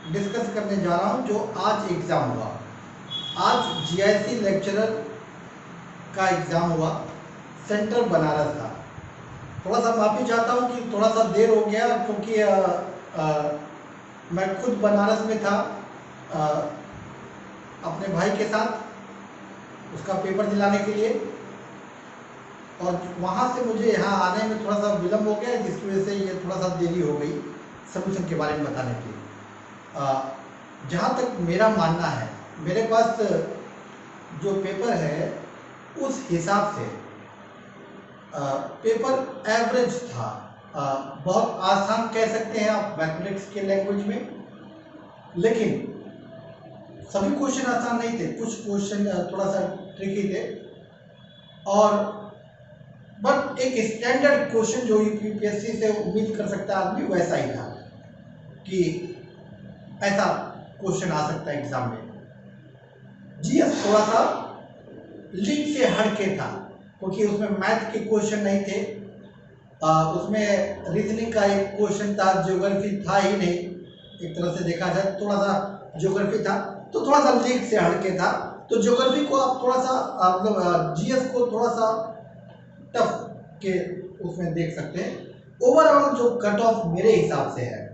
Discuss करने जा रहा हूं जो आज एग्ज़ाम हुआ। आज जीआईसी लेक्चरर का एग्ज़ाम हुआ, सेंटर बनारस था। थोड़ा सा माफ़ी चाहता हूं कि थोड़ा सा देर हो गया, क्योंकि मैं खुद बनारस में था अ, अपने भाई के साथ उसका पेपर दिलाने के लिए, और वहाँ से मुझे यहाँ आने में थोड़ा सा विलम्ब हो गया, जिसकी वजह से ये थोड़ा सा देरी हो गई सोल्यूशन के बारे में बताने के लिए। जहाँ तक मेरा मानना है, मेरे पास जो पेपर है उस हिसाब से पेपर एवरेज था। बहुत आसान कह सकते हैं आप मैथमेटिक्स के लैंग्वेज में, लेकिन सभी क्वेश्चन आसान नहीं थे, कुछ क्वेश्चन थोड़ा सा ट्रिकी थे। और बट एक स्टैंडर्ड क्वेश्चन जो यूपीएससी से उम्मीद कर सकता है आदमी, वैसा ही था कि ऐसा क्वेश्चन आ सकता है एग्जाम में। जीएस थोड़ा सा लीक से हटके था, क्योंकि उसमें मैथ के क्वेश्चन नहीं थे। उसमें रीजनिंग का एक क्वेश्चन था, ज्योग्राफी था ही नहीं। एक तरह से देखा जाए थोड़ा सा ज्योग्राफी था, तो थोड़ा सा लीक से हटके था। तो ज्योग्राफी को आप थोड़ा सा मतलब जीएस को थोड़ा सा टफ के उसमें देख सकते हैं। ओवरऑल जो कट ऑफ मेरे हिसाब से है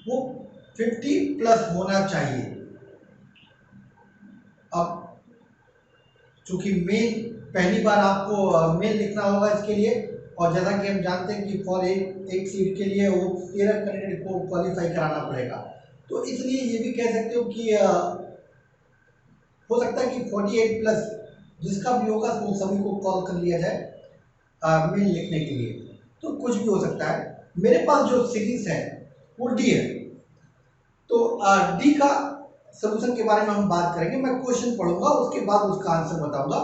वो 50+ होना चाहिए। अब चूंकि मेन पहली बार आपको मेन लिखना होगा इसके लिए, और जैसा कि हम जानते हैं कि फॉर एक सीट के लिए वो 13 कैंडिडेट को क्वालिफाई कराना पड़ेगा, तो इसलिए ये भी कह सकते हो कि हो सकता है कि 48+ जिसका भी होगा वो सभी को कॉल कर लिया जाए मेन लिखने के लिए। तो कुछ भी हो सकता है। मेरे पास जो सीरीज है वो डी है, तो डी का सोल्यूशन के बारे में हम बात करेंगे। मैं क्वेश्चन पढ़ूंगा, उसके बाद उसका आंसर बताऊंगा।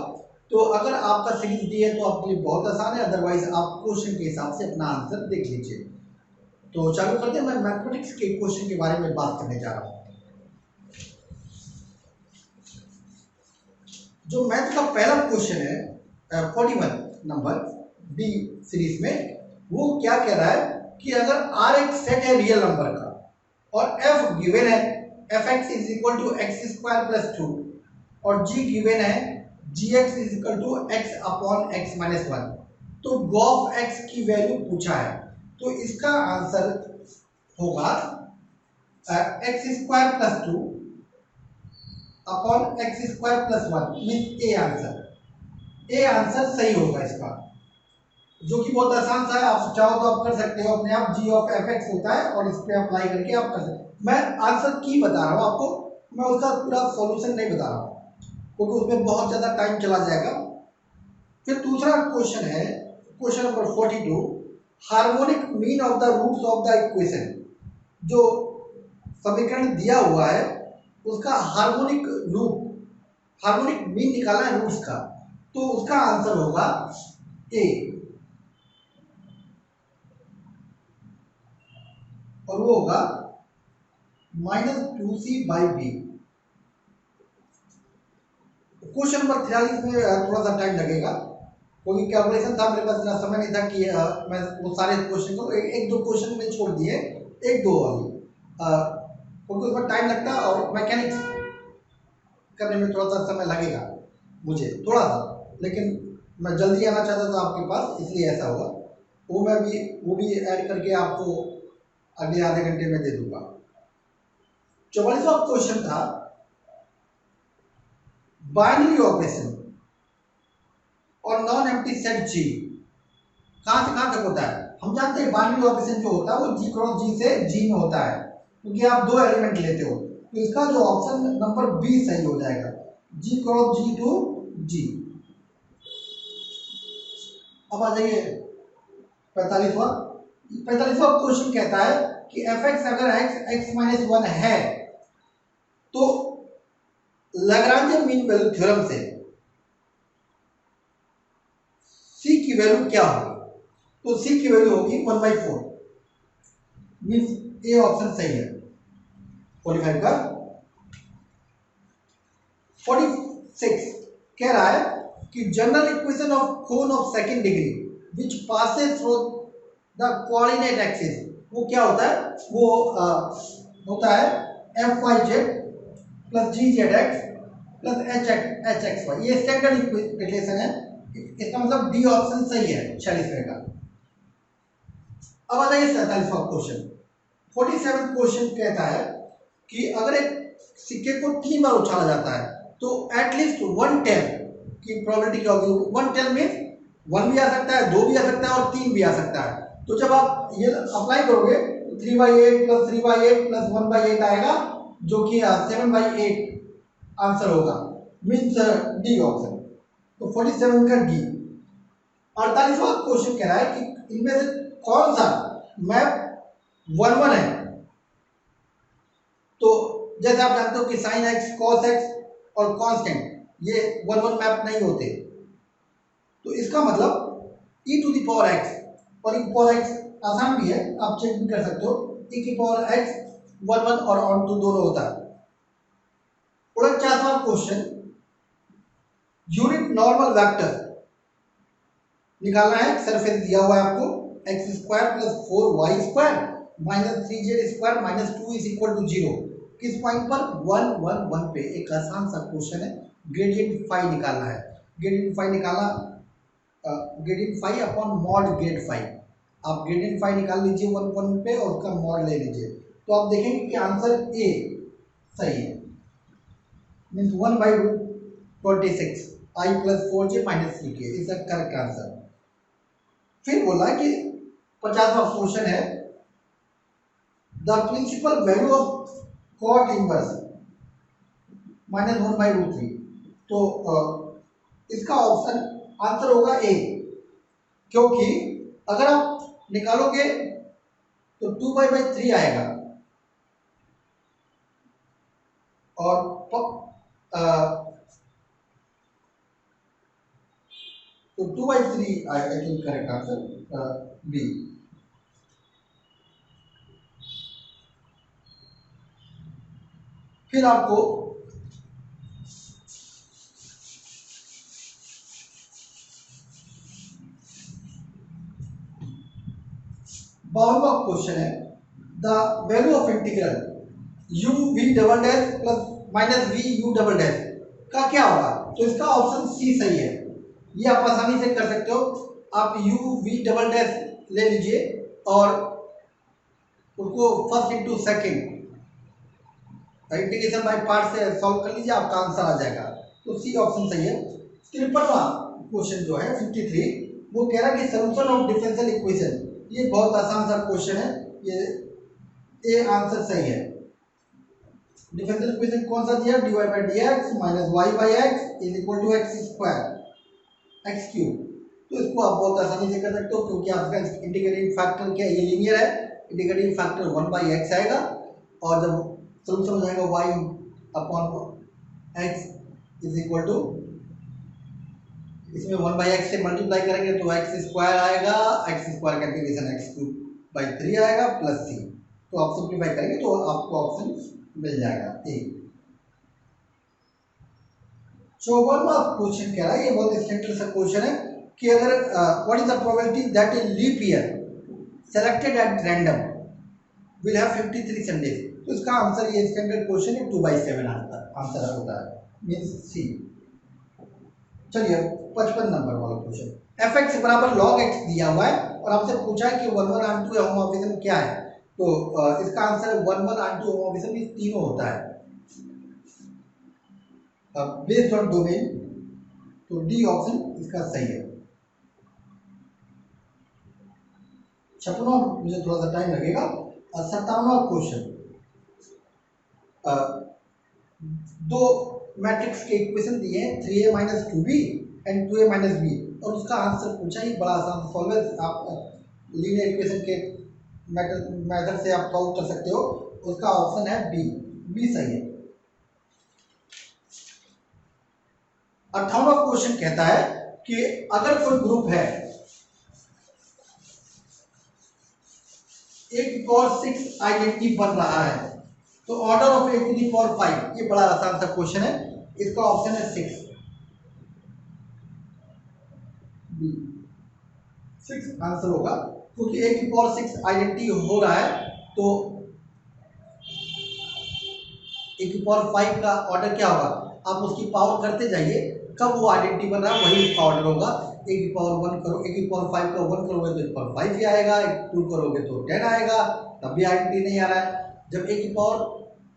तो अगर आपका सीरीज डी है तो आपके लिए बहुत आसान है, अदरवाइज आप क्वेश्चन के हिसाब से अपना आंसर देख लीजिए। तो चालू करते हैं। मैं मैथमेटिक्स के क्वेश्चन के बारे में बात करने जा रहा हूँ। जो मैथ का पहला क्वेश्चन है 41 नंबर डी सीरीज में, वो क्या कह रहा है कि अगर आर एक सेट है रियल नंबर का और एफ गिवन है, f x is equal to x square plus 2, और जी गिवन है g x is equal to x upon x minus 1, तो गॉफ एक्स की वैल्यू पूछा है। तो इसका आंसर होगा x square plus 2 upon x square plus 1, mean A answer. A answer सही होगा इसका, जो कि बहुत आसान सा है। आप चाहो तो आप कर सकते हो अपने आप। जी ऑफ एफ एक्स होता है और इस पे अप्लाई करके आप कर सकते हो। मैं आंसर की बता रहा हूँ आपको, मैं उसका पूरा सॉल्यूशन नहीं बता रहा हूँ, क्योंकि उसमें बहुत ज़्यादा टाइम चला जाएगा। फिर दूसरा क्वेश्चन है question number 42, harmonic mean of the roots of the equation. जो समीकरण दिया हुआ है उसका हार्मोनिक रूट, हार्मोनिक मीन निकालना है रूट्स का, तो उसका आंसर होगा ए, और वो होगा -2c/b। क्वेश्चन नंबर 43 में थोड़ा सा टाइम लगेगा, क्योंकि कैलकुलेशन था, मेरे पास इतना समय नहीं था कि मैं वो सारे क्वेश्चन को एक दो क्वेश्चन में छोड़ दिए, एक दो वाली, क्योंकि उसमें टाइम लगता है और मैकेनिक्स करने में थोड़ा सा समय लगेगा मुझे थोड़ा सा, लेकिन मैं जल्दी आना चाहता था आपके पास, इसलिए ऐसा हुआ। वो भी ऐड करके आपको अगले आधे घंटे में दे दूंगा। 44वां क्वेश्चन था बाइनरी ऑपरेशन और नॉन एम्प्टी सेट जी कहाँ से कहाँ तक होता है। हम जानते हैं बाइनरी ऑपरेशन जो होता है वो जी क्रॉस जी से जी में होता है, क्योंकि आप दो एलिमेंट लेते हो। तो इसका जो ऑप्शन नंबर बी सही हो जाएगा, जी क्रॉस जी टू जी। अब आ जाइए 45वां क्वेश्चन कहता है कि एफ एक्स अगर एक्स माइनस 1 है तो लैग्रांज मीन वैल्यू थ्योरम से सी की वैल्यू क्या होगी। तो सी की वैल्यू होगी 1/4, मीन ए ऑप्शन सही है 45 का। 46 कह रहा है कि general equation of cone of second degree which passes through the coordinate axis, वो क्या होता है, वो होता है f y z plus g z x plus h x y. ये स्टैंडर्ड रिलेशन है, इसका मतलब डी ऑप्शन सही है 46वें का। अब आ जाइए 47वां क्वेश्चन। 47 क्वेश्चन कहता है कि अगर एक सिक्के को 3 बार उछाला जाता है तो एटलीस्ट 1 टेल की प्रोबेबिलिटी क्या होगी। 1 टेल मीन 1 भी आ सकता है, 2 भी आ सकता है और 3 भी आ सकता है। तो जब आप ये अप्लाई करोगे तो 3/8 प्लस 3/8 प्लस 1/8 आएगा, जो कि 7/8 आंसर होगा, मीन्स डी ऑप्शन। तो 47 का डी। 48वां क्वेश्चन कह रहा है कि इनमें से कौन सा मैप 1 1 है। तो जैसे आप जानते हो कि साइन एक्स कॉस एक्स और कॉन्स्टेंट ये 1 1 मैप नहीं होते। तो इसका मतलब e to the power x, और e पावर एक्स आसान भी है, आप चेक भी कर सकते हो। e की पावर एक्स 1 1 और ऑन टू दोनों होता है। 49वां क्वेश्चन, यूनिट नॉर्मल वेक्टर निकालना है। सरफेस दिया हुआ है आपको x square plus 4y² minus 3z² minus 2 is equal to 0। किस पॉइंट पर 1 1 1 पे। एक आसान सा क्वेश्चन है, ग्रेडियंट फाई निकालना है। ग्रेडियंट फाई निकालना, gradient phi upon mod grad phi. आप ग्रेडियंट फाई निकाल लीजिए 1 1 पे और उसका मॉड ले लीजिए, तो आप देखेंगे कि आंसर ए सही है, means 1/26 i plus 4j minus 3k is the correct answer. फिर बोला कि 50वां क्वेश्चन है, the principal value of cot inverse -1/√3। तो इसका ऑप्शन आंसर होगा ए, क्योंकि अगर आप निकालोगे तो 2/3 आएगा और तो 2/3 आएगा, करेक्ट आंसर बी। फिर आपको बावनवा क्वेश्चन है, the value of integral u v double dash plus minus v u double dash का क्या होगा। तो इसका ऑप्शन सी सही है, ये आप आसानी से कर सकते हो। आप u v डबल डैश ले लीजिए और उसको first into second integration by part से सॉल्व कर लीजिए, आपका आंसर आ जाएगा। तो सी ऑप्शन सही है। 53वां क्वेश्चन जो है 53, वो कह रहा है कि सॉल्यूशन ऑफ डिफरेंशियल इक्वेशन। ये बहुत आसान सा क्वेश्चन है, ये ए आंसर सही है। डिफरेंशियल इक्वेशन कौन सा दिया, dy/dx minus y/x is equal to x² x³ तो इसको आप बहुत आसानी से कर सकते हो, क्योंकि आपका इंटीग्रेटिंग फैक्टर क्या है, ये लीनियर है। इंटीग्रेटिंग फैक्टर 1/x आएगा और जब सॉल्यूशन हो जाएगा y/x इज इक्वल टू, इसमें 1/x से मल्टीप्लाई करेंगे तो x² आएगा, x² का इंटीग्रेशन x³/3 आएगा प्लस c। तो आप सिंप्लीफाई करेंगे तो आपको ऑप्शन मिल जाएगा ए। 54वां क्वेश्चन कह रहा है, ये बहुत स्टैंडर्ड सा क्वेश्चन है कि अगर what is the probability that a leap year selected at random will have 53 Sundays. तो इसका आंसर, ये स्टैंडर्ड क्वेश्चन है, 2/7 आंसर होता है, मीन्स सी। चलिए 55 नंबर वाला क्वेश्चन, fx बराबर log x दिया हुआ है और आपसे पूछा है कि 1 1 and 2 होमोमॉर्फिज्म क्या है। तो इसका आंसर 1 1 and 2 होमोमॉर्फिज्म ये तीनों होता है बेस्ड ऑन डोमेन। तो डी ऑप्शन इसका सही है। 56वां मुझे थोड़ा सा टाइम लगेगा। और 57वां क्वेश्चन, दो मैट्रिक्स के इक्वेशन दिए हैं 3a minus 2b and 2a minus b और उसका आंसर पूछा ही, बड़ा आसान सॉल्व है। आप लीनियर इक्वेशन के मेथड से आप सॉल्व कर सकते हो। उसका ऑप्शन है बी सही है। 58वां क्वेश्चन कहता है कि अगर कोई ग्रुप है a की पावर 6 आइडेंटिटी बन रहा है, तो order of a to the power 5। ये बड़ा आसान सा क्वेश्चन है, इसका ऑप्शन है 6 आंसर होगा, क्योंकि a की पावर 6 आइडेंटिटी हो रहा है तो ए की पावर 5 का ऑर्डर क्या होगा, आप उसकी पावर करते जाइए, कब वो आइडेंटिटी बन रहा है वही उसका ऑर्डर होगा। ए की पावर 1 करो, ए की पावर 5 का 1 करोगे तो ए की पावर 5 ही आएगा, 2 करोगे तो 10 आएगा, तब भी आइडेंटिटी नहीं आ रहा है। जब ए की पावर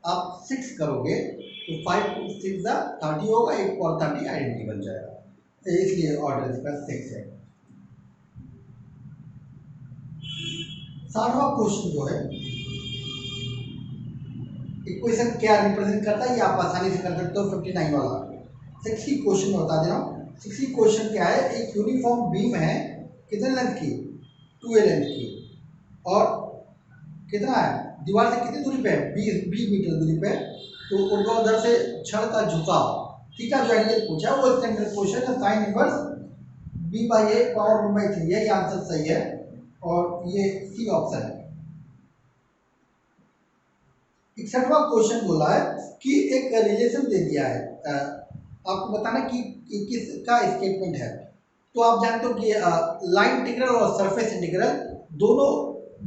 आप 6 करोगे तो 5 to 6 30 होगा, ए की पावर 30 आइडेंटिटी बन जाएगा, तो इसलिए ऑर्डर इसका 6 है। 60वां क्वेश्चन जो है, इक्वेशन क्या रिप्रेजेंट करता है ये आप आसानी से कर सकते हो। 59 वाला 60 क्वेश्चन में बता दे रहा हूँ। 60 क्वेश्चन क्या है, एक यूनिफॉर्म बीम है, कितने लेंथ की, 2a लेंथ की, और कितना है, दीवार से कितनी दूरी पे है, 20 मीटर दूरी पे। तो ऊर्ध्वाधर से छड़ का झुकाव थीटा जो एंगल पूछा है वो स्टैंडर्ड क्वेश्चन है, साइन इनवर्स b/a पावर 1/3, यही आंसर सही है और ये सी ऑप्शन है। 61वां क्वेश्चन बोला है कि एक रिलेशन दे दिया है, आपको बताना कि किसका स्टेटमेंट है। तो आप जानते हो कि लाइन इंटीग्रल और सरफेस इंटीग्रल दोनों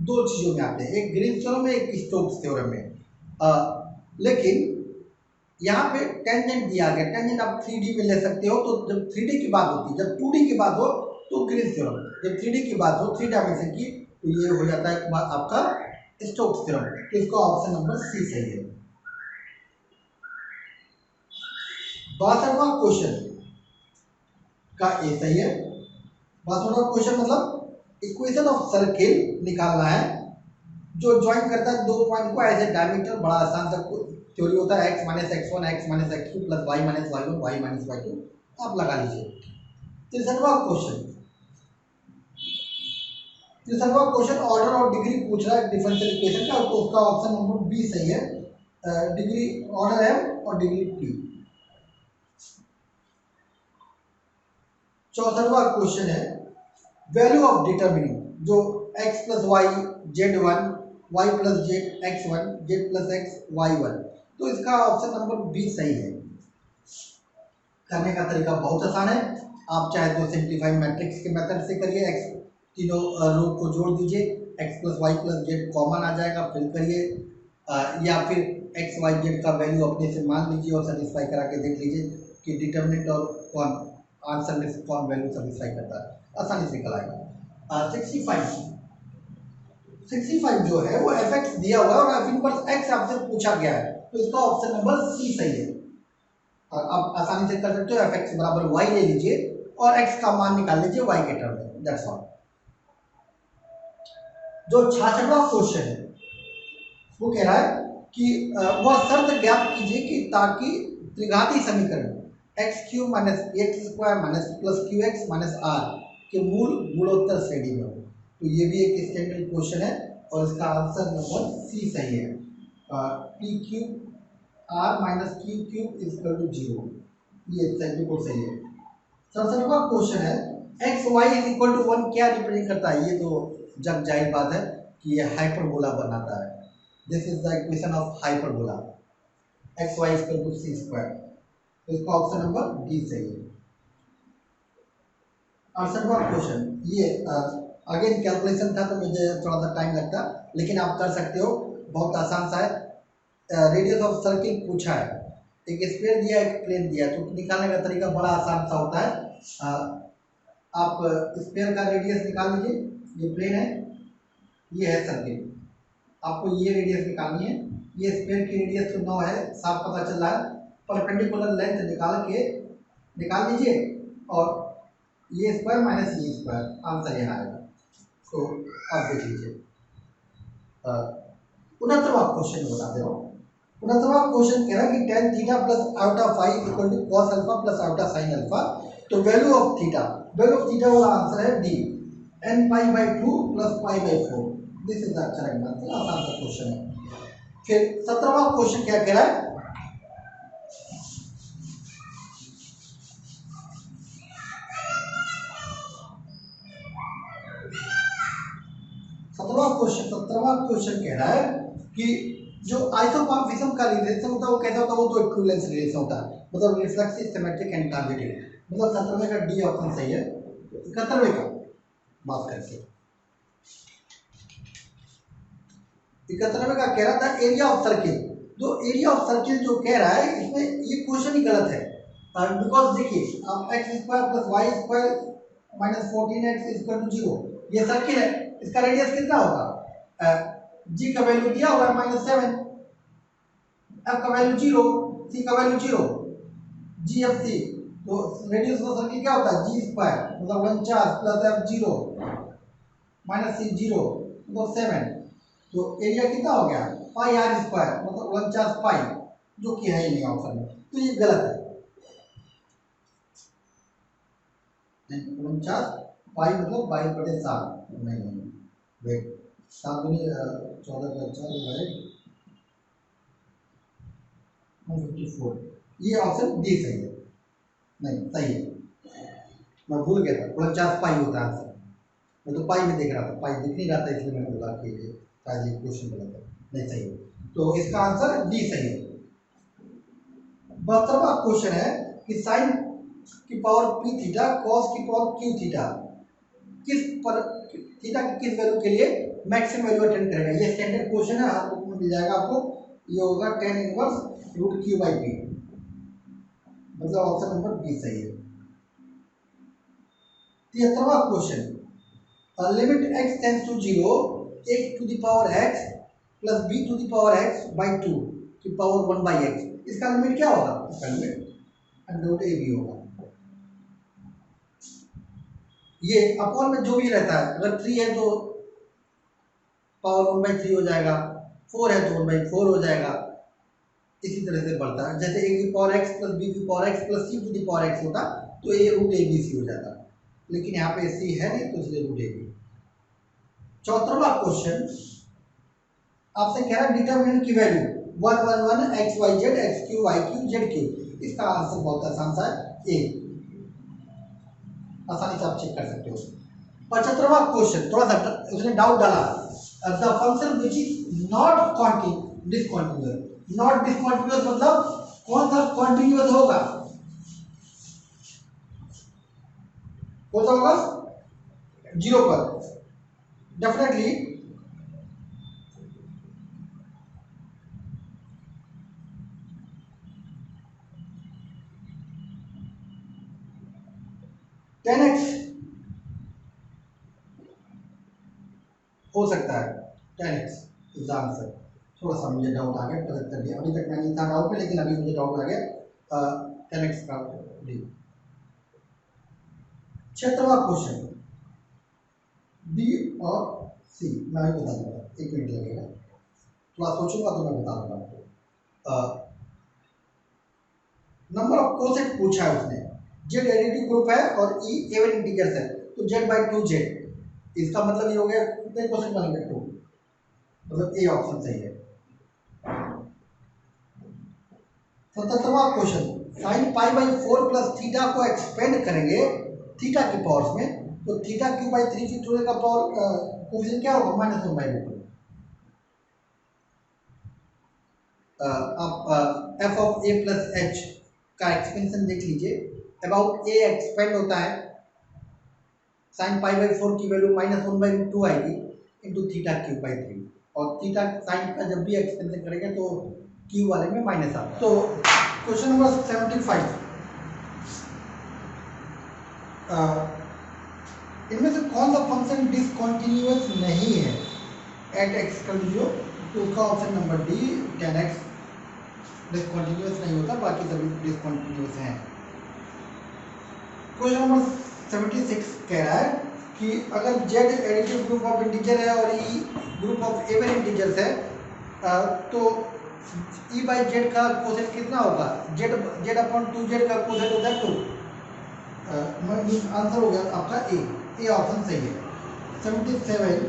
दो चीज़ों में आते हैं, एक ग्रीन्स थ्योरम में, एक स्टोक्स थ्योरम में। लेकिन यहाँ पे टेंजेंट दिया गया, टेंजेंट आप 3D में ले सकते हो। तो जब 3D की बात होती है, जब 2D की बात हो तो ग्रीन्स थ्योरम, जब 3D की बात हो 3 डायमेंशन की तो ये हो जाता है आपका स्टोक्स थ्योरम। तो इसका ऑप्शन नंबर सी सही है। 62वां क्वेश्चन का ए सही है। 62वां क्वेश्चन मतलब इक्वेशन ऑफ सर्किल निकालना है जो ज्वाइन करता है दो पॉइंट को एज ए डायमीटर। बड़ा आसान सा थ्योरी होता है, x minus x1 x minus x2 plus y minus y1 y minus y2, आप लगा लीजिए। 63वां क्वेश्चन, 63वां क्वेश्चन ऑर्डर और डिग्री पूछ रहा है डिफरेंशियल इक्वेशन का, तो उसका ऑप्शन नंबर बी सही है, डिग्री ऑर्डर m और डिग्री p। 64वां क्वेश्चन है वैल्यू ऑफ डिटरमिनिंग, जो x plus Y z1 y plus z x1 z plus x y1, तो इसका ऑप्शन नंबर बी सही है। करने का तरीका बहुत आसान है, आप चाहे तो सिंप्लीफाई मैट्रिक्स के मेथड से करिए, x तीनों रो को जोड़ दीजिए, x plus y plus z common आ जाएगा, फिर करिए, या फिर x y z का वैल्यू अपने से मान लीजिए और सेटिस्फाई करा के देख लीजिए कि डिटर्मिनेंट और कौन आंसर में से कौन वैल्यू सेटिस्फाई करता है, आसानी से निकल आएगा। 65 जो है वो एफ एक्स दिया हुआ है और एफ इनवर्स एक्स आपसे पूछा गया है, तो इसका ऑप्शन नंबर सी सही है। और आप आसानी से कर सकते हो, एफ एक्स बराबर वाई ले लीजिए और एक्स का मान निकाल लीजिए वाई के टर्म में, दैट्स ऑल। जो 66वां क्वेश्चन है वो कह रहा है कि वह शर्त ज्ञात कीजिए कि ताकि त्रिघाती समीकरण x³ minus x² minus plus QX minus R के मूल गुणोत्तर श्रेणी में हो। तो ये भी एक स्टैंडर्ड क्वेश्चन है और इसका आंसर नंबर सी सही है, p³ R minus Q³ equal to 0, ये बिल्कुल सही है। 67वां क्वेश्चन है xy इज इक्वल टू 1 क्या रिप्रेजेंट करता है, ये तो जग जाहिर बात है कि ये हाइपरबोला बनाता है। This is the equation of hyperbola, xy equal to c², तो इसका ऑप्शन नंबर डी सही है। 68वां क्वेश्चन, ये अगेन कैलकुलेशन था तो मुझे थोड़ा सा टाइम लगता, लेकिन आप कर सकते हो, बहुत आसान सा है। रेडियस ऑफ सर्किल पूछा है, एक स्फीयर दिया एक प्लेन दिया, तो निकालने का तरीका बड़ा आसान सा होता है। आप स्फीयर का रेडियस निकाल लीजिए, ये प्लेन है, ये है सर्किल, आपको ये रेडियस निकालनी है, ये स्फीयर की रेडियस तो 9 है, साफ पता चल रहा है। परपेंडिकुलर लेंथ निकाल लीजिए और ये स्क्वायर माइनस ये स्क्वायर, आंसर यहाँ आएगा। तो आप देख लीजिए। 69वां क्वेश्चन बता दे रहा हूँ। 69वां क्वेश्चन कह रहा है कि tan थीटा प्लस आउटा phi equal to cos alpha plus आउटा साइन अल्फा, तो वैल्यू ऑफ थीटा वाला आंसर है d, n π/2 plus π/4, this is the correct answer, आसान सा क्वेश्चन है। फिर 17वां क्वेश्चन क्या कह रहा है, सत्रहवां क्वेश्चन कह रहा है कि जो आइसोमॉर्फिज्म का रिलेशन होता है वो कैसा होता है, वो तो इक्विवेलेंस रिलेशन होता है, मतलब रिफ्लेक्सिव, सिमेट्रिक एंड ट्रांजिटिव, मतलब 17वें का डी ऑप्शन सही है। 71वें का बात करते हैं, 71वें का कह रहा था एरिया ऑफ सर्किल तो एरिया ऑफ सर्किल जो कह रहा है इसमें ये क्वेश्चन ही गलत है, बिकॉज देखिए आप x square plus y square minus 14x equal to 0, ये सर्किल है, इसका रेडियस कितना होगा, जी का वैल्यू दिया हुआ है -7, एफ का वैल्यू 0, सी का वैल्यू 0, जी एफ सी, तो रेडियस ऑफ सर्किल क्या होता है जी स्क्वायर मतलब 49 प्लस एफ 0 माइनस सी 0 मतलब 7, तो एरिया कितना हो गया पाई आर स्क्वायर मतलब 49 पाई, जो कि है ही नहीं ऑप्शन में, तो ये गलत है। 49 पाई मतलब 22/7, नहीं वेट 7 दूनी 14 का 4 डिवाइड 154, ये ऑप्शन डी सही है, नहीं सही है, मैं भूल गया था 49 पाई होता है आंसर, मैं तो पाई में देख रहा था, पाई दिख नहीं रहा था इसलिए मैंने बोला कि शायद ये क्वेश्चन गलत है, नहीं सही है, तो इसका आंसर डी सही है। 72वां क्वेश्चन है कि साइन की पावर पी थीटा कॉस की पावर क्यू थीटा किस पर थीटा की किस वैल्यू के लिए मैक्सिमम वैल्यू अटेंड करेगा, ये स्टैंडर्ड क्वेश्चन है, हर बुक में मिल जाएगा आपको, ये होगा tan inverse root Q by P, मतलब ऑप्शन नंबर बी सही है। 73वां question, limit x tends to 0 a to the power x plus b to the power x by 2 की पावर 1 बाई x, इसका लिमिट क्या होगा, इसका लिमिट अंडर ए बी होगा, ये अपॉन में जो भी रहता है, अगर 3 है तो पावर 1/3 हो जाएगा, 4 है तो 1/4 हो जाएगा, इसी तरह से बढ़ता है, जैसे a की पावर x प्लस b की power x plus c to the power x होता तो ये रूट ए बी सी हो जाता, लेकिन यहाँ पे c है नहीं तो इसलिए रूट ए बी। 74वां क्वेश्चन आपसे कह रहा है डिटरमिनेंट की value 1 1 1 x y z x q y q z q, इसका आंसर बहुत आसान सा है ए, आसानी से आप चेक कर सकते हो। 75वां क्वेश्चन थोड़ा सा उसने डाउट डाला, the function which is not discontinuous, not discontinuous मतलब कौन सा कॉन्टिन्यूअस होगा, कौन सा होगा 0 पर, डेफिनेटली टेन एक्स हो सकता है, 10x इज आंसर, थोड़ा सा मुझे डाउट आ गया 75 डी, अभी तक मैं नहीं था डाउट में, लेकिन अभी मुझे डाउट आ गया 10x का डी। 76वां क्वेश्चन बी और सी, मैं ही बता दूंगा, 1 मिनट लगेगा, थोड़ा सोचूंगा तो मैं बता दूंगा आपको। नंबर ऑफ कोसेट पूछा है उसने, जेड एडिटिव ग्रुप है और ई इवन इंटीजर्स है, तो z/2z, इसका मतलब ये हो गया कितने कोसेट बनेंगे 2, मतलब ए ऑप्शन सही है। 77वां question, sine pi by 4 plus theta को एक्सपेंड करेंगे थीटा की पावर्स में, तो थीटा क्यू बाई 3 फैक्टोरियल का पावर कोफिशिएंट क्या होगा -1/2, आप F of A plus H का एक्सपेंशन देख लीजिए, अबाउट ए एक्सपेंड होता है, साइन पाई बाई 4 की वैल्यू -1/2 आएगी इंटू थीटा क्यू बाई 3, और थीटा साइन का जब भी एक्सपेंशन करेंगे तो क्यू वाले में माइनस आता है। तो क्वेश्चन नंबर 75, इनमें से कौन सा फंक्शन डिसकंटिन्यूअस नहीं है एट एक्स का जो, तो उसका option number D 10x discontinuous नहीं होता, बाकी सभी डिसकंटिन्यूअस हैं। क्वेश्चन नंबर 76 कह रहा है कि अगर z additive group of integer है और e group of even integers है, तो e बाई जेड का कोसेट कितना होगा, z/2z का कोसेट होता है 2, आंसर हो गया आपका ए ऑप्शन सही है। 77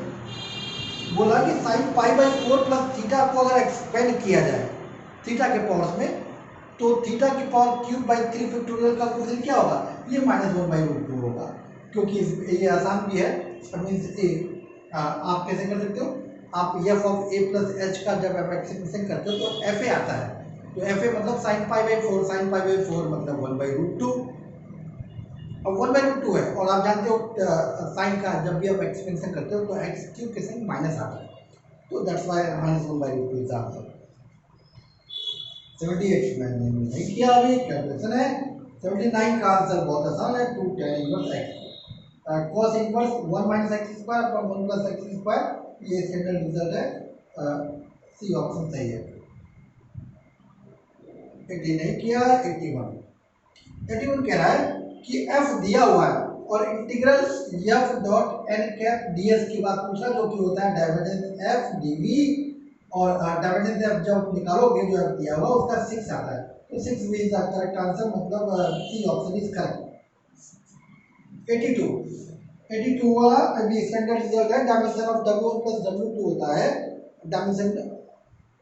बोला कि sign pi by 4 plus theta को अगर एक्सपेंड किया जाए थीटा के पावर्स में, तो थीटा की पावर क्यूब बाई 3 फैक्टोरियल का कोसेट क्या होगा, ये -1/2 होगा, क्योंकि ये आसान भी है, मीन्स ए आप कैसे कर सकते हो, आप F of A plus H का जब एक्सपेंशन करते हो तो एफ ए आता है, तो एफ ए मतलब sign pi by 4, sign pi by 4 मतलब 1/2, अब 1/2 है, और आप जानते हो साइन का जब भी आप एक्सपेंशन करते हो तो एक्स क्यूब के साइन माइनस आता है, तो दैट्स व्हाई -1/2 इज आंसर। 78 मैंने नहीं किया अभी, कैलकुलेशन है। 79 का आंसर बहुत आसान है, 2 tan inverse x. Cos inverse 1 minus x square upon 1 plus x square, ये स्टैंडर्ड रिजल्ट है। सी ऑप्शन सही है। 80 नहीं किया, 81 कह रहा है कि एफ दिया हुआ है और integral F dot N cap DS की बात पूछ रहा, जो कि होता है डाइवर्जेंस एफ डीवी, और डाइवर्जेंस एफ जब निकालोगे जो एफ दिया हुआ उसका 6 आता है, तो 6 भी इज द करेक्ट आंसर, मतलब सी ऑप्शन इज करेक्ट। 82 वाला अभी स्टैंडर्ड रिजल्ट है, dimension of W1 plus W2 होता है dimension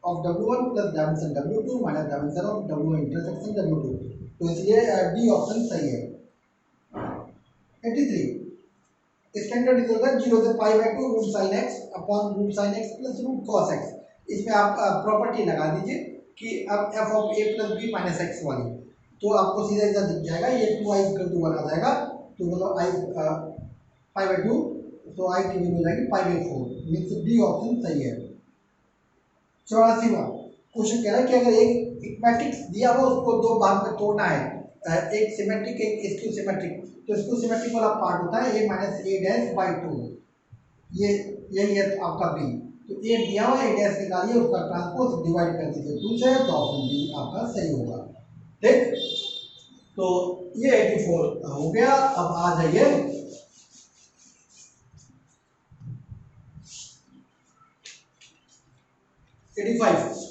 of W1 plus dimension W2 minus dimension of W1 intersection W2, तो इसलिए डी ऑप्शन सही है। 83 स्टैंडर्ड रिजल्ट है 0 से pi by 2 root sine x upon root sine x plus root cos x. इसमें आप प्रॉपर्टी लगा दीजिए कि अब F of A plus B minus x वाली, तो आपको सीधा सीधा दिख जाएगा, ये 2i इक्वल टू 1 आ जाएगा, तो मतलब आई पाई बाई 2, तो आई की वैल्यू हो जाएगी पाई बाई 4, मीन्स डी ऑप्शन सही है। 84वां क्वेश्चन कह रहा है कि अगर एक मैट्रिक्स दिया हो उसको दो भाग में तोड़ना है, एक सिमेट्रिक एक स्क्यू सिमेट्रिक, तो स्क्यू सिमेट्रिक वाला पार्ट होता है a minus A dash by 2, ये यही है आपका b, तो a दिया हुआ a डैश निकालिए, उसका ट्रांसपोज डिवाइड कर दीजिए 2 से, तो ऑप्शन बी आपका सही होगा। ठीक, तो ये 84 हो गया। अब आ जाइए 85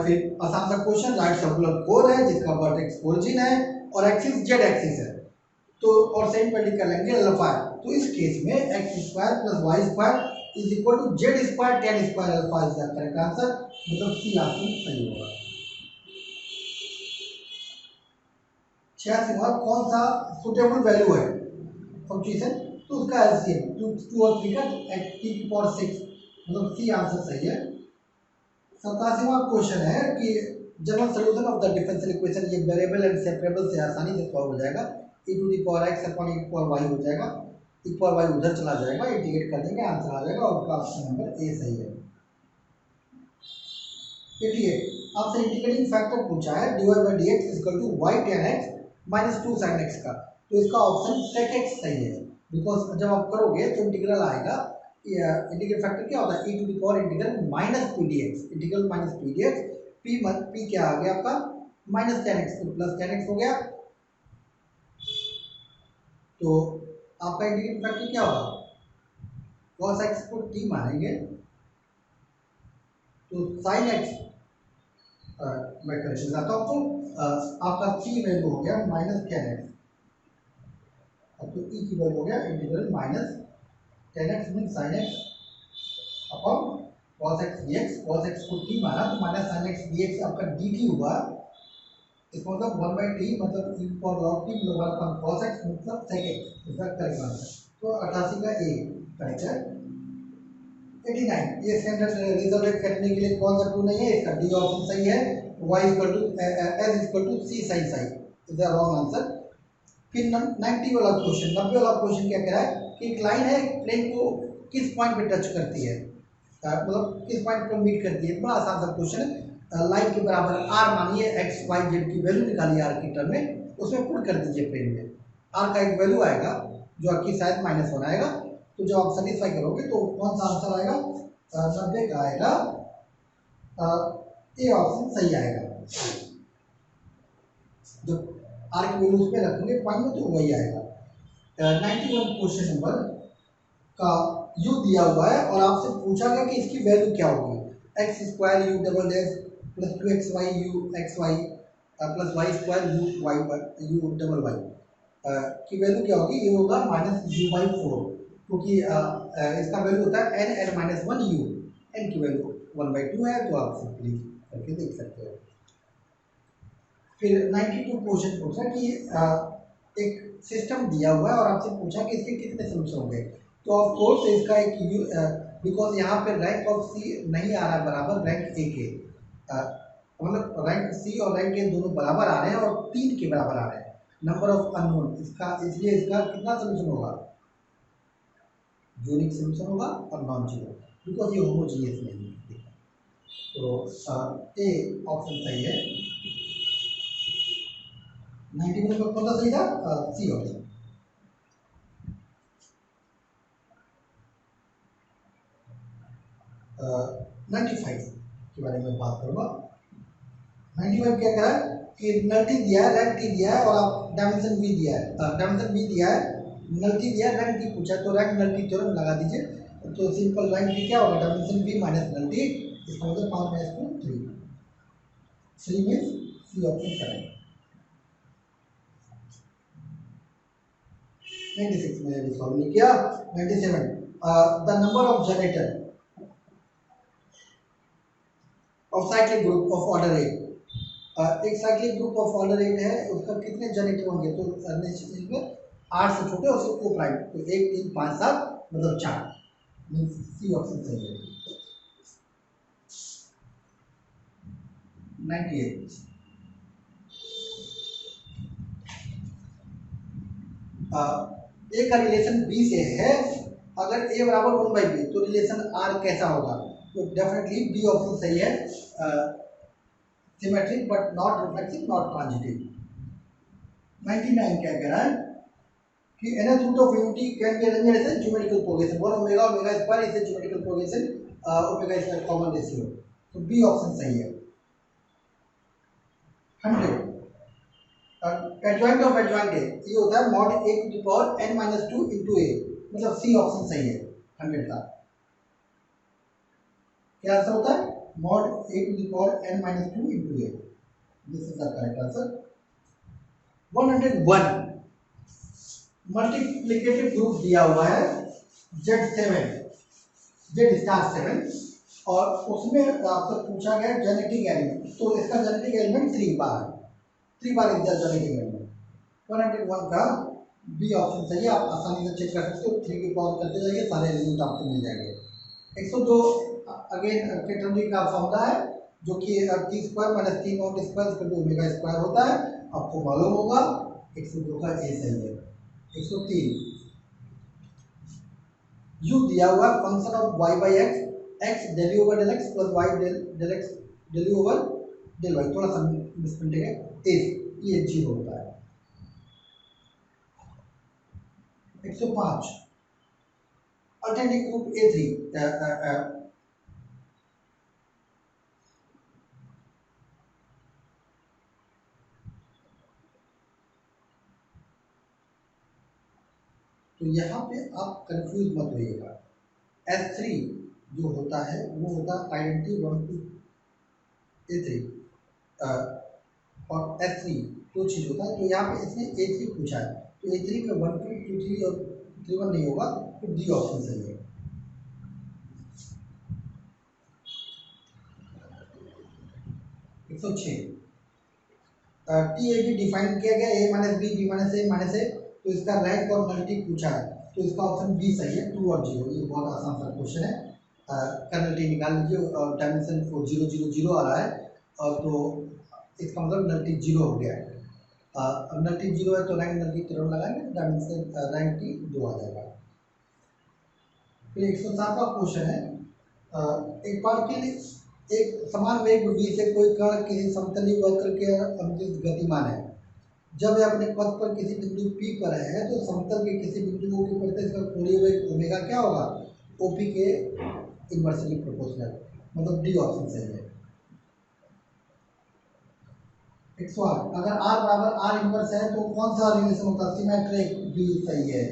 फिर आसान सा क्वेश्चन, राइट सर्कुलर कोर है जिसका वर्टेक्स ओरिजिन है और एक्सिस जेड एक्सिस है, तो और सेम पेंडिकुलर लेंगे अल्फा है, तो इस केस में x square plus y square is equal to z square tan square alpha is the correct answer, मतलब सी ऑप्शन सही होगा। 86वां कौन सा सुटेबल वैल्यू है फंक्शन, तो उसका एलसीएम 2 और 3 का टी की पावर 6, मतलब सी आंसर सही है। 87वां क्वेश्चन है कि general solution of the differential equation, ये वेरिएबल एंड सेपरेबल से आसानी से सॉल्व हो जाएगा, e to the power x upon e power y हो जाएगा, e पावर y उधर चला जाएगा, इंटीग्रेट कर देंगे आंसर आ जाएगा, और उसका ऑप्शन नंबर ए सही है। 88 आपसे इंटीग्रेटिंग फैक्टर पूछा है dy by dx equal to y tan x minus 2 sin x का, तो इसका ऑप्शन sec x सही है, बिकॉज जब आप करोगे तो इंटीग्रल आएगा, इंटीग्रल फैक्टर क्या होता है e to the power integral minus P D x, integral minus P D x, P क्या आ गया आपका माइनस टेन एक्स, तो प्लस टेन एक्स हो गया, तो आपका इंटीग्रल फैक्टर क्या होगा, cos x को t मानेंगे, तो sin x मैं करेक्शन चाहता हूँ, तो आपका p वैल्यू हो गया माइनस टेन एक्स, अब तो e की वैल्यू हो गया integral minus ten x mean sine x upon cos x dx, cos x को t माना तो माइनस sin x dx आपका dt हुआ, इसका मतलब 1 बाई टी मतलब e पावर log t मतलब 1 अपॉन cos x मतलब sec x, इसका करेक्ट आंसर, तो 88 का ए करेक्ट है। 89 ये स्टैंडर्ड रिजल्ट करने के लिए कौन सा टू नहीं है, इसका डी ऑप्शन सही है, y equal to s equal to c sin psi is the wrong answer. फिर 90 वाला क्वेश्चन, 90 वाला क्वेश्चन क्या कह रहा है कि एक लाइन है प्लेन को किस पॉइंट पे टच करती है, मतलब किस पॉइंट को मीट करती है, बड़ा आसान सा क्वेश्चन है, लाइन के बराबर r मानिए x y z की वैल्यू निकालिए r की टर्म में, उसमें पुट कर दीजिए प्लेन में, r का एक वैल्यू आएगा जो आपकी शायद -1 आएगा, तो जब आप सेटिस्फाई करोगे तो कौन सा आंसर आएगा, 90 का आएगा, ए ऑप्शन सही आएगा, जो आर की वैल्यू उसमें रखेंगे पॉइंट में तो वही आएगा। 91 क्वेश्चन नंबर का यू दिया हुआ है और आपसे पूछा गया कि इसकी वैल्यू क्या होगी, x square u double dash plus 2xy u x y plus y square u y u double y की वैल्यू क्या होगी, ये होगा माइनस यू बाई 4, क्योंकि इसका वैल्यू होता है N N minus 1 u, N की वैल्यू 1/2 है, तो आप सिंपली करके देख सकते हो। फिर 92 क्वेश्चन पूछा कि एक सिस्टम दिया हुआ है और आपसे पूछा कि इसके कितने सोल्यूशन होंगे, तो ऑफ कोर्स इसका एक बिकॉज यहाँ पे रैंक ऑफ सी नहीं आ रहा है बराबर रैंक ए के, मतलब रैंक सी और रैंक ए दोनों बराबर आ रहे हैं और 3 के बराबर आ रहे हैं नंबर ऑफ अननोन, इसका इसलिए इसका कितना सोल्यूशन होगा, यूनिक सोल्यूशन होगा और नॉन जीरो, बिकॉज ये होमोजीनियस नहीं है। तो ए ऑप्शन सही है। 90 में कौन सा सही था? C option. 95 के बारे में बात करूँगा। 95 क्या करा कि नल टी दिया है, रैंक टी दिया है और आप डायमेंशन बी दिया है, डायमेंशन बी दिया है, नल टी दिया है, रैंक टी पूछा, तो रैंक नल टी थ्योरम लगा दीजिए। तो सिंपल रैंक टी क्या होगा? Dimension B minus null T, इसका मतलब 5 minus 2 3। 3 means C option correct. 96 में अभी सॉल्व नहीं किया। 97 the number of generator of cyclic group of order 8। एक साइक्लिक ग्रुप ऑफ ऑर्डर 8 है, उसका कितने जनरेटर होंगे? तो निश्चित में 8 से छोटे और उसको को प्राइम, तो 1 3 5 7 मतलब 4, मींस सी ऑप्शन सही है। 98 ए का रिलेशन बी से है, अगर ए बराबर 1/b तो रिलेशन आर कैसा होगा? तो डेफिनेटली बी ऑप्शन सही है, symmetric but not reflexive not transitive. 99 क्या कह रहा है कि nth root of unity can be arranged as a geometrical progression, 1 omega omega square is a geometrical progression, omega square common ratio, तो B option सही है। 100 एडजॉइंट ऑफ एडजॉइंट है, ये होता है mod a to the power n minus 2 into a, मतलब C option सही है। 100 का क्या आंसर होता है? Mod a to the power n minus 2 into a, this is the correct answer. 101 multiplicative group दिया हुआ है Z7 Z स्टार 7 और उसमें आपसे पूछा गया जेनेटिक एलिमेंट, तो इसका जेनेटिक एलिमेंट 3 बार है, 3 bar is the genetic element. 101 का बी ऑप्शन सही है, आप आसानी से चेक कर सकते हो, 3 की पावर करते जाइए, सारे एलिमेंट आपको मिल जाएंगे। 102 अगेन केटोनिक का फॉर्मूला है, जो कि T square minus T not square equal to omega square होता है, आपको मालूम होगा। 102 का ए सही है। 103 यू दिया हुआ function of y by x del u over del x plus y del x del u over del y, थोड़ा सा मिसप्रिंट है, ये 0 होता है। 105 अल्टरनेटिव ग्रुप A3 तो यहाँ पे आप कंफ्यूज मत होइएगा। S3 जो होता है वो होता है आइडेंटिटी 1 टू A3 और S3 दो चीज़ होता है, तो यहाँ पे इसने A3 पूछा है, तो A3 में 1 2 2 3 और 3 1 नहीं होगा, तो डी ऑप्शन सही है। 106 टी ए बी डिफाइन किया गया, ए माइनस बी बी माइनस ए माइनस ए, तो इसका रैंक और नलिटी पूछा है, तो इसका ऑप्शन बी सही है, 2 और 0। ये बहुत आसान सा क्वेश्चन है, नलिटी निकाल लीजिए और डायमेंशन को 0 0 0 आ रहा है, और तो इसका मतलब नलिटी 0 हो गया है। अब नलिटी 0 है तो रैंक नलिटी तुरंत लगाएंगे, डायमेंशन रैंक की 2 आ जाएगा। फिर 107 का क्वेश्चन है, एक पार्टिकल एक समान वेग v से कोई कण किसी समतलीय वक्र के अनुदिश गतिमान है, जब यह अपने पथ पर किसी बिंदु P पर है तो समतल के किसी बिंदु O के प्रति इसका कोणीय वेग ओमेगा क्या होगा? OP के इनवर्सली प्रोपोर्शनल, मतलब डी ऑप्शन सही है। 108 अगर R बराबर R इनवर्स है तो कौन सा रिलेशन होता है? सिमेट्रिक, बी सही है।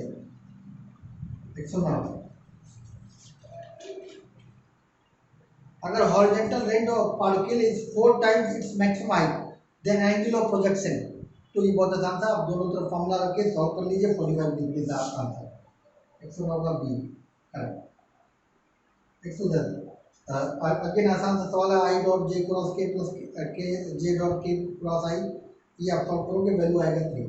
109 अगर horizontal range of particle is 4 times its maximum height then angle of projection, तो ये बहुत आसान था, आप दोनों तरफ फॉर्मूला रख के सॉल्व कर लीजिए, 45 डिग्री का आंसर। 109 का बी करेक्ट। 110 अगेन आसान सा सवाल है, आई डॉट जे क्रॉस के प्लस के जे डॉट के क्रॉस आई, ये आप सॉल्व करोगे वैल्यू आएगा 3।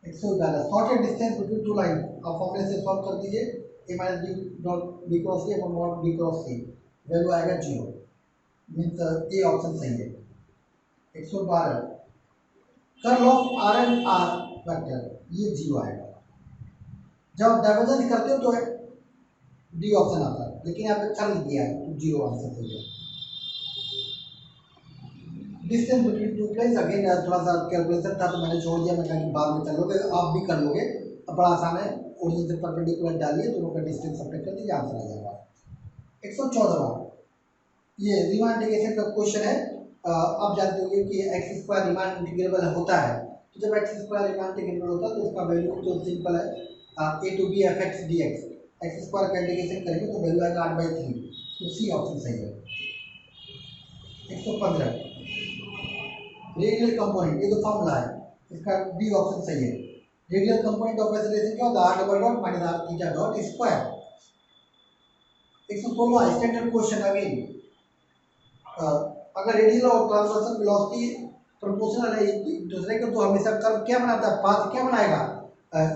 111 shortest distance between two line, आप फॉर्मूले से सॉल्व कर दीजिए, A minus B dot B cross C upon not B cross C, value आएगा 0, मीन्स ए ऑप्शन सही है। 112 curl of R and R vector, ये 0 आएगा। जब आप डाइवर्जेंस करते हो तो डी ऑप्शन आता है, लेकिन यहाँ पे कर दिया है तो 0 आंसर सही है। Distance between two planes, again थोड़ा सा कैलकुलेशन था तो मैंने छोड़ दिया, मैं कहा कि बाद में कर लोगे, आप भी कर लोगे, अब बड़ा आसान है। ओरिजिन से परपेंडिकुलर डालिए, दोनों का डिस्टेंस सब्ट्रैक्ट कर दीजिए, आंसर आ जाएगा। 114वां, ये रीमान इंटीग्रेशन का क्वेश्चन है। आप जानते होंगे कि एक्स स्क्वायर रीमान इंटीग्रेबल होता है, तो जब एक्स स्क्वायर रीमान इंटीग्रेबल होता है तो उसका वैल्यू तो सिंपल है, A to B F X D X. X square का इंटीग्रेशन करेंगे तो वैल्यू आएगा 8/3, तो सी ऑप्शन सही है। 115, रेडियल कंपोनेंट, ये तो फॉर्मूला है, इसका बी ऑप्शन सही है। रेडियल कंपोनेंट ऑफ एक्सेलरेशन क्या होता है, r double dot minus r theta dot square. 116वां स्टैंडर्ड क्वेश्चन अगेन, अगर रेडियल और ट्रांसवर्सल वेलोसिटी प्रोपोर्शनल है एक दूसरे के तो हमेशा कर्व क्या बनाता है, पाथ क्या बनाएगा,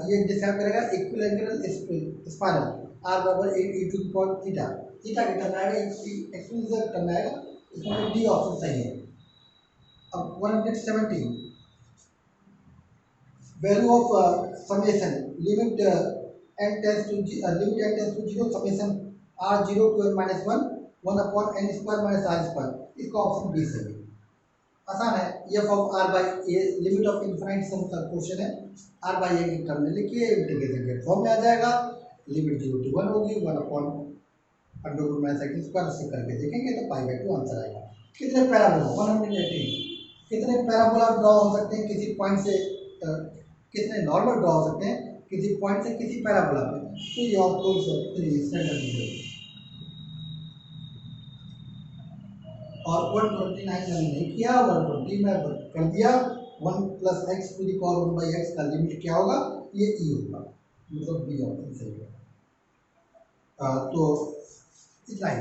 ये डिस्क्राइब करेगा इक्विलैटरल स्पाइरल, r बराबर e to the power theta, theta के टर्म आएगा, एक्सक्लूसिव टर्म आएगा, इसमें डी ऑप्शन सही है। अब 117, value of summation limit n tends to 0 summation r0 to n minus 1 1 upon n square minus r square, इसका option B सही है। आसान है, f of r by A, limit of infinite sum का question है, r बाई ए की term में लिखिए, इंटीग्रेशन के फॉर्म में आ जाएगा, लिमिट 0 to 1 होगी, 1 upon under root minus x square से करके देखेंगे तो π/2 आंसर आएगा। कितने पैराबोला, 118, कितने पैराबोला ड्रॉ हो सकते हैं किसी पॉइंट से, कितने नॉर्मल ड्रॉ हो सकते हैं किसी पॉइंट से किसी पैराबोला पे, तो ये और कोई स्टैंडर्ड और 129 मैंने नहीं किया, 120 में कर दिया। 1 plus x to the power 1/x का लिमिट क्या होगा, ये ई होगा, मतलब बी ऑप्शन सही है। तो इतना ही,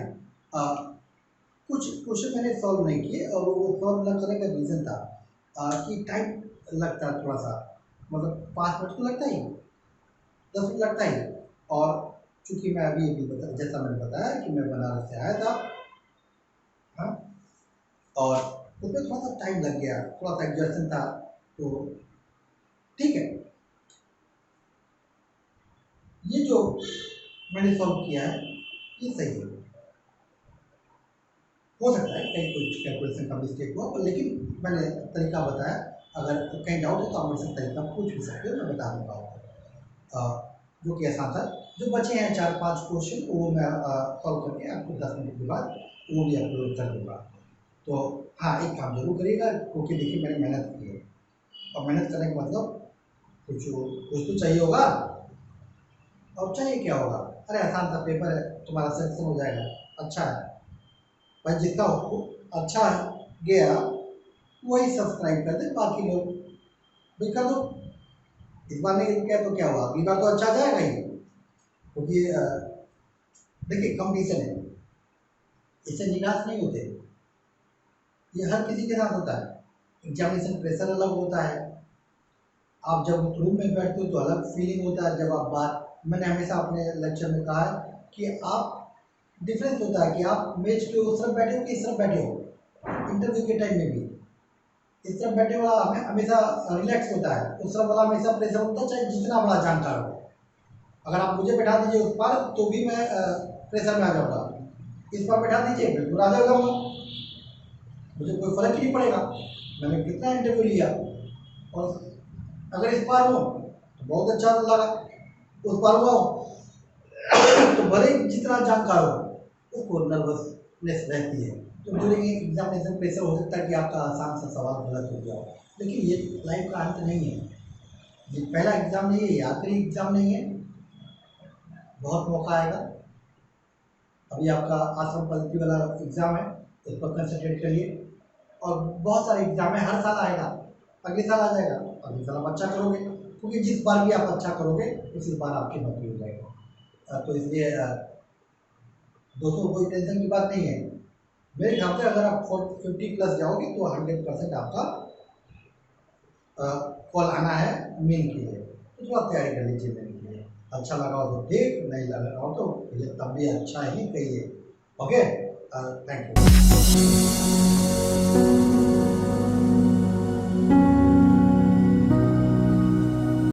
कुछ क्वेश्चन मैंने सॉल्व नहीं किए और वो सॉल्व न करने का रीज़न था कि टाइम लगता है थोड़ा सा, मतलब 5 मिनट तो लगता ही, 10 मिनट लगता ही, और चूँकि मैं अभी जैसा मैंने बताया कि मैं बनारस से आया था, हाँ, और उसमें थोड़ा सा टाइम लग गया, थोड़ा सा एग्जर्शन था, तो ठीक है। ये जो मैंने सॉल्व किया है ये सही है, हो सकता है कहीं कुछ कैलकुलेशन का मिस्टेक हो, लेकिन मैंने तरीका बताया, अगर कहीं डाउट है तो आप मुझसे तरीका पूछ भी सकते हो, मैं बता दूँगा आपको, जो कि आसान था। जो बचे हैं 4-5 क्वेश्चन वो मैं सॉल्व करके आपको 10 मिनट के बाद वो भी अपलोड कर दूँगा। तो हाँ, एक काम जरूर करिएगा, क्योंकि देखिए मैंने मेहनत की है, और मेहनत करने का मतलब कुछ तो चाहिए होगा, और चाहिए क्या होगा, अरे आसान सा पेपर है, तुम्हारा सिलेक्शन हो जाएगा, अच्छा है भाई, जितना अच्छा गया वही सब्सक्राइब कर दे, बाकी लोग भी कर दो। इस बार नहीं किया तो क्या हुआ, अगली बार तो अच्छा जाएगा ही, क्योंकि देखिए कंपटीशन है, इससे निराश नहीं होते, ये हर किसी के साथ होता है। एग्जामिनेशन प्रेशर अलग होता है, आप जब रूम में बैठते हो तो अलग फीलिंग होता है, जब आप बात, मैंने हमेशा अपने लेक्चर में कहा है कि आप डिफरेंस होता है कि आप मेज के उस तरफ बैठे हो कि इस तरफ बैठे हो, इंटरव्यू के टाइम में भी इस तरफ बैठे वाला हमें हमेशा रिलैक्स होता है, उस तरफ वाला हमेशा प्रेशर होता है, चाहे जितना बड़ा जानकार हो। अगर आप मुझे बैठा दीजिए उस पर तो भी मैं प्रेशर में आ जाऊँगा, इस पर बैठा दीजिए बिल्कुल आ जाऊँगा, मुझे कोई फर्क ही नहीं पड़ेगा, मैंने कितना इंटरव्यू लिया, और अगर इस बार हो तो बहुत अच्छा लगा, उस बार हुआ तो भले जितना जानकार हो उसको नर्वसनेस रहती है, तो ड्यूरिंग एग्जामिनेशन प्रेशर हो सकता है कि आपका आसान सा सवाल गलत हो जाए, लेकिन ये लाइफ का अंत नहीं है, ये पहला एग्ज़ाम नहीं है, ये आखिरी एग्ज़ाम नहीं है, बहुत मौका आएगा। अभी आपका आश्रम पद्धति वाला एग्ज़ाम है, उस पर कंसंट्रेट करिए, और बहुत सारे एग्ज़ाम है, हर साल आएगा, अगले साल आ जाएगा, अगले साल आप अच्छा करोगे, क्योंकि जिस बार भी आप अच्छा करोगे उसी बार आपकी नौकरी हो जाएगी। तो इसलिए दोस्तों कोई टेंशन की बात नहीं है, मेरे ख्याल से अगर आप 50 प्लस जाओगे तो 100% आपका कॉल आना है मेन के लिए, तो थोड़ा तैयारी कर लीजिए मेन के लिए, अच्छा लगा हो तो ठीक, नहीं लगा हो तो तब भी अच्छा ही कहिए। Okay, thank you.